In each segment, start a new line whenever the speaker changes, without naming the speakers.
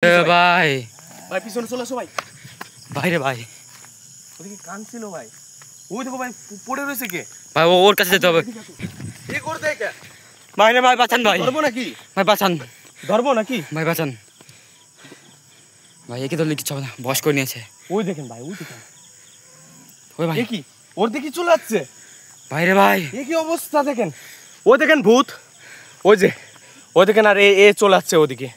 ভাই
ভাই পিছনে চলে আসো ভাই।
ভাই রে ভাই,
ওদিকে কানছিল ভাই। ওই দেখো ভাই পড়ে রয়েছে কে
ভাই ওর কাছে যেতে হবে।
এ করে দেয় কে?
ভাই রে ভাই, বাঁচান ভাই,
ধরবো নাকি?
ভাই বাঁচান,
ধরবো নাকি?
ভাই বাঁচান ভাই। একে ধরলে কিছু হবে না, বস করে নিয়েছে।
ওই দেখেন ভাই, ওই দেখেন।
ওই ভাই
এ কি ওর দিকে চলে যাচ্ছে?
ভাই রে ভাই,
এ কি অবস্থা দেখেন। ও দেখেন ভূত, ওই যে ও দেখেন। আর এ চলে যাচ্ছে ওদিকে,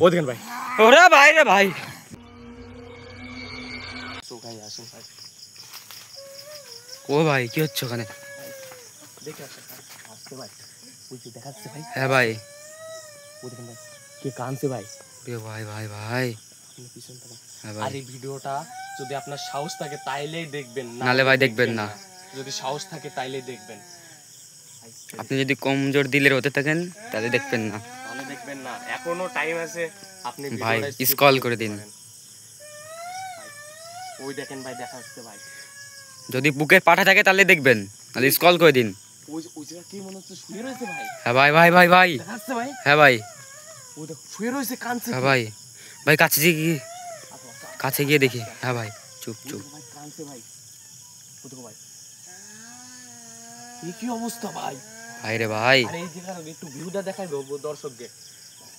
ও দেখেন ভাই।
ওরে ভাই রে ভাই।
তো ভাই আসুন ভাই,
ও ভাই কি হচ্ছে ওখানে?
দেখে আসেন ভাই। আসতে ভাই, ওই যে দেখাচ্ছে ভাই।
হ্যাঁ ভাই,
ও দেখেন ভাই কে কানছে ভাই।
এ ভাই ভাই ভাই,
পিছন থেকে।
হ্যাঁ
আর
ভাই,
এই ভিডিওটা যদি আপনার সাহস থাকে তাইলেই দেখবেন,
নালে ভাই দেখবেন না।
যদি সাহস থাকে তাইলেই দেখবেন।
আপনি যদি কমজোর দিলের হতে থাকেন তাহলে দেখবেন না
তাহলে দেখবেন না। এখনো টাইম আছে, আপনি
ভাই,
ভিডিওটা skip
স্ক্রল
করতে
করে দিন।
পারেন। ভাই, ওই দেখেন ভাই, দেখা যাচ্ছে ভাই।
যদি বুকে পাঠা থাকে তাহলে দেখবেন, নাহলে স্ক্রল করে দিন।
ওই জায়গা কি মনে হচ্ছে শুয়ে রয়েছে ভাই।
হ্যাঁ ভাই ভাই ভাই ভাই,
দেখা যাচ্ছে ভাই।
হ্যাঁ ভাই,
ওই দেখো শুয়ে রয়েছে, কানছে।
হ্যাঁ ভাই ভাই, কাছে গিয়ে
আসো, আসো,
কাছে গিয়ে দেখি। হ্যাঁ ভাই, চুপ
ওই
চুপ।
দেখো ভাই, কানছে ভাই। ওই দেখো ভাই, এই কি অবস্থা ভাই।
ভাই রে ভাই,
আর এই জায়গার একটু ভিউটা দেখাই দেবো দর্শককে।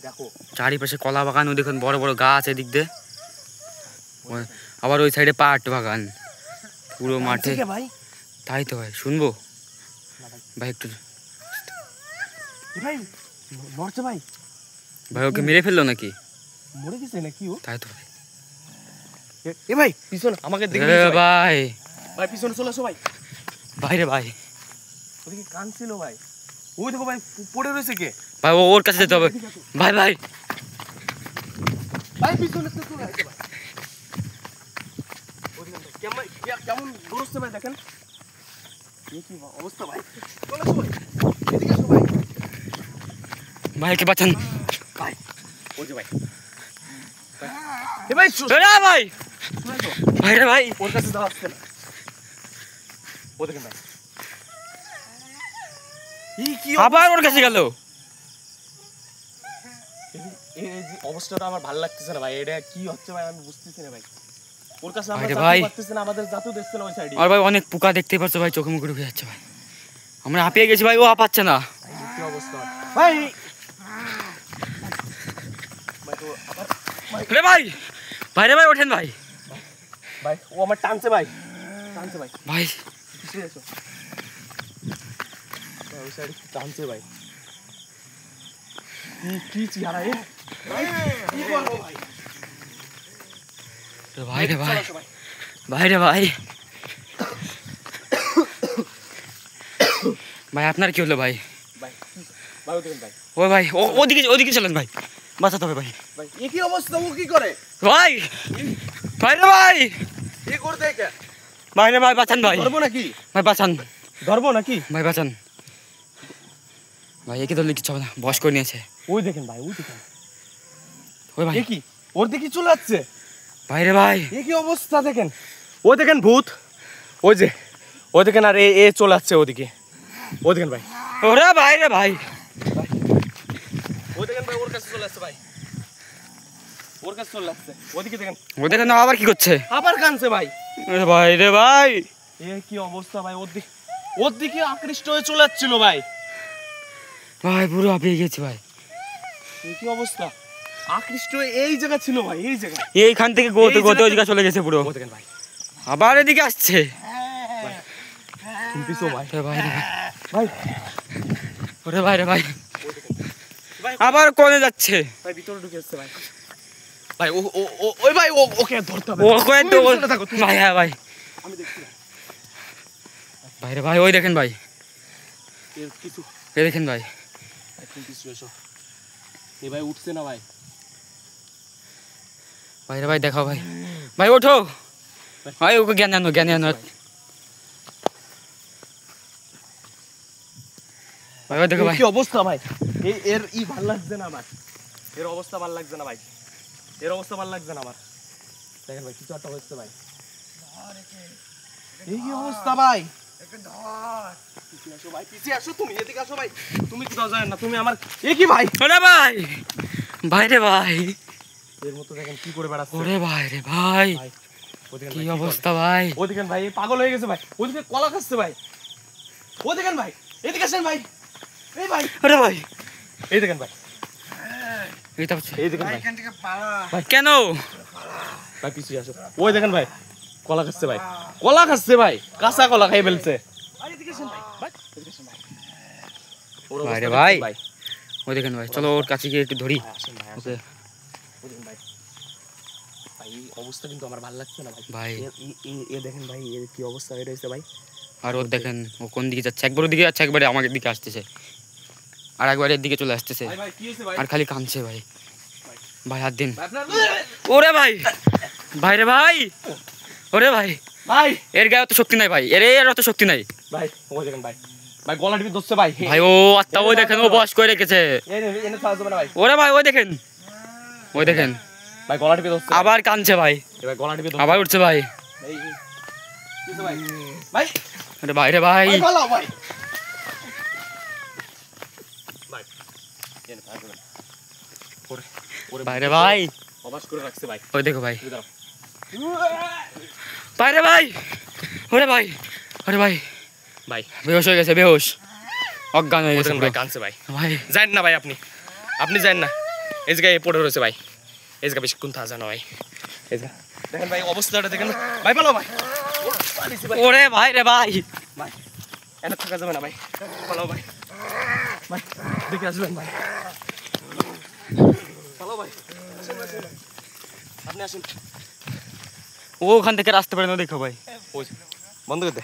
দেখো
চারিপাশে কলা বাগান, ও দেখুন বড় বড় গাছ এদিক দিয়ে। আবার ওই সাইডে পাট বাগান পুরো মাঠে।
কানছে কে ভাই?
তাই তো ভাই, শুনবো
না ভাই,
ভাই একটু।
এ ভাই মরছে ভাই।
ভাই ওকে মেরে ফেললো নাকি?
মরে গেছে নাকি ও?
তাই তো ভাই।
এ ভাই পিছনে আমাকে দেখে
এ
নিয়েছে ভাই।
ভাই,
ভাই পিছনে চলে আসো ভাই।
ভাই রে ভাই,
ওদিকে কানছিল ভাই। ওই দেখো ভাই পড়ে রয়েছে কে?
ভাই ওর কাছে যেতে হবে। ভাই ভাই,
ভাই পিছনে তো চলে আসো ভাই। ওদিকে ভাই, কেমন দৌড়চ্ছে ভাই দেখেন। এই কি অবস্থা ভাই। চলে আসো ভাই, এদিকে আসো ভাই।
ভাইকে বাঁচান
ভাই ওই যে ভাই, এ ভাই
এ ভাই,
শুনে তো
ভাই রে ভাই,
ওর কাছে যাওয়া আসছে না। ও দেখেন ভাই, এই কি
আবার ওর কাছে গেল।
এই যে অবস্থাটা আমার ভালো লাগতেছে না ভাই। এটা কি হচ্ছে ভাই আমি বুঝতেছি না ভাই। ওর কাছে আমরা
ভাই রে
যাতে
ভাই।
পারতেছি না, আমাদের জাতু দেখছে না ওই সাইডে।
আর ভাই অনেক পোকা দেখতে পাচ্ছ ভাই, চোখে মুখে ঢুকে যাচ্ছে ভাই। আমরা হাঁপিয়ে গেছি ভাই, ও হাঁপাচ্ছে না।
কি অবস্থা ভাই। ভাই তো আবার
রে ভাই, ভাই রে ভাই, ওঠেন ভাই।
ভাই ও আমার টানছে ভাই, টানছে ভাই।
ভাই
পিছিয়ে এসো ভাই, ওই সাইডে টানছে ভাই। কি চেহারা এ ভাই, কি করবো ভাই।
ভাই রে ভাই,
চলো আসো ভাই।
ভাই রে ভাই, ভাই আপনার কি হলো ভাই?
ভাই ভাই ওদিকে ভাই,
ও ভাই, ওদিকে ওদিকে চলেন ভাই, বাঁচাতে হবে ভাই।
ভাই এ কি অবস্থা, ও কি করে?
ভাই, ভাই রে ভাই,
এ করে দেয় কে?
ভাই রে ভাই, বাঁচান ভাই,
ধরবো নাকি?
ভাই বাঁচান,
ধরবো নাকি?
ভাই বাঁচান ভাই। একে ধরলে কিছু হবে না, বস করে নিয়েছে।
ওই দেখেন ভাই, ওই দেখেন।
ওই ভাই,
এ কি ওর দিকে চলে যাচ্ছে?
ভাই রে ভাই,
এ কি অবস্থা দেখেন। ও দেখেন ভূত, ওই যে ও দেখেন। আর এ চলে যাচ্ছে ওদিকে, ও দেখেন ভাই।
ওরে ভাই রে ভাই,
ও দেখেন ভাই, ওর কাছে চলে আসছে ভাই, ওর কাছে চলে আসছে ওদিকে দেখেন।
ও দেখেন না আবার কি করছে?
আবার কানছে ভাই।
ওরে ভাই রে ভাই,
এ কি অবস্থা ভাই। ওর দিকে আকৃষ্ট হয়ে চলে যাচ্ছিল ভাই।
ভাই পুরো হাঁপিয়ে গেছি ভাই।
এ কি অবস্থা, আকৃষ্ট হয়ে এই জায়গা ছিল ভাই, এই জায়গা।
এইখান থেকে গোতে গোতে ওই জায়গা চলে গেছে পুরো।
ও দেখেন ভাই,
আবার এদিকে আসছে।
শুনতেছো ভাই?
ওরে ভাই রে ভাই,
ভাই
ওরে ভাই রে ভাই,
ও দেখেন ভাই,
আবার কোনে যাচ্ছে।
ভাই ভিতরে ঢুকে আসছে ভাই। ভাই ওই ভাই ওকে ধরতে হবে।
ও কোন তো
তুমি পিছনে থাকো, তুমি।
ভাই, হ্যাঁ ভাই,
আমি দেখছি ভাই।
ভাই রে ভাই, ওই দেখেন ভাই,
এর কিছু
এই দেখেন ভাই,
এখন কিছু এসো। এ ভাই উঠছে না ভাই।
ভাই রে ভাই, দেখাও ভাই, ভাই ওঠো ভাই, ওকে জ্ঞান আনো, জ্ঞান আনো ভাই। ওই দেখো ভাই,
কি অবস্থা ভাই। এর ভালো লাগছে না আমার। এর অবস্থা ভালো লাগছে না ভাই। এর অবস্থা ভালো লাগছে না আমার। দেখেন ভাই কিছু একটা হচ্ছে ভাই। এই কি অবস্থা ভাই। পিছিয়ে আসো ভাই, পিছিয়ে আসো। তুমি এদিকে আসো ভাই। তুমি কোথাও যায় না, তুমি আমার। এ কি ভাই।
ওরে ভাই, ভাই রে ভাই,
এর মতো দেখেন কি করে বেড়াচ্ছে
ওরে ভাই রে ভাই,
ভাই ওদিকে
কি অবস্থা ভাই।
ওদিকে ভাই এ পাগল হয়ে গেছে ভাই, ওদিকে কলা খাচ্ছে ভাই, ও দেখেন ভাই, এদিকে আসেন ভাই, এই ভাই,
ওরে ভাই,
এই দেখেন ভাই,
এই তো হচ্ছে।
এই দেখেন ভাই,
কেন
ভাই পিছিয়ে আসো, ওই দেখেন ভাই কলা খাচ্ছে ভাই, কলা খাচ্ছে ভাই, কাঁচা কলা খাই ফেলছে। ওর
ভাই রে
অবস্থা
ভাই।
দেখছেন ভাই,
ওই দেখেন ভাই, চলো ওর কাছে গিয়ে একটু ধরি।
ভাই আসেন ভাই,
ওকে
ওই দেখেন ভাই, ভাই এই অবস্থা কিন্তু আমার ভালো লাগছে না ভাই।
ভাই,
এ দেখেন ভাই এর কি অবস্থা হয়ে রয়েছে ভাই,
আর ওর দেখেন ও কোন দিকে যাচ্ছে, একবার ওদিকে যাচ্ছে, একবারে আমাদের দিকে আসতেছে, আর একবার এর দিকে চলে আসতেছে,
ভাই ভাই কি হয়েছে ভাই,
আর খালি কাঁদছে ভাই। ভাই হাত দিন।
ভাই আপনার
ওরে ভাই, ভাই রে ভাই, ওরে ভাই,
ভাই,
এর গায়ে অত শক্তি নাই ভাই, এর অত শক্তি নাই
ভাই ওই দেখেন ভাই, ভাই গলা টিপে ধরছে ভাই,
ভাই। ও আত্মা, ওই দেখেন ও বস করে রেখেছে।
এনে সাহায্য করে না ভাই,
ওরে ভাই, ওই দেখেন, ওই দেখেন
ভাই গলা টিপে ধরছে,
আবার কাঁদছে ভাই,
এবার গলা টিপে ধরছে,
আবার উঠছে ভাই।
এই কি হয়েছে ভাই, ভাই
আরে ভাই রে ভাই,
ভাই পালাও ভাই, ভাই এনে সাহায্য করে, ওরে ওরে
ভাই রে ভাই,
অবাস করে রাখছে ভাই,
ওই দেখো ভাই,
তুমি দাঁড়াও,
ভাই রে ভাই, ওরে ভাই, ওরে ভাই,
ভাই
বেহোশ হয়ে গেছে, বেহোশ, অজ্ঞান হয়ে গেছে
ওদের ভাই কাঁদছে ভাই,
ভাই।
যান না ভাই, আপনি যান না, এই জায়গায় পড়ে রয়েছে ভাই, এই জায়গা বেশিক্ষণ থাকা না ভাই, এই জায়গা দেখেন ভাই অবস্থাটা দেখেন ভাই, পালাও ভাই,
ওরে ভাই রে ভাই,
ভাই এনে থাকা যাবে না ভাই, পালাও ভাই, ভাই দেখে আসবেন ভাই, পালাও ভাই, আসেন, আসেন ভাই। আপনি আসুন,
ও ওখান থেকে আসতে পারে না, দেখো ভাই।
ওই বন্ধ করে দে।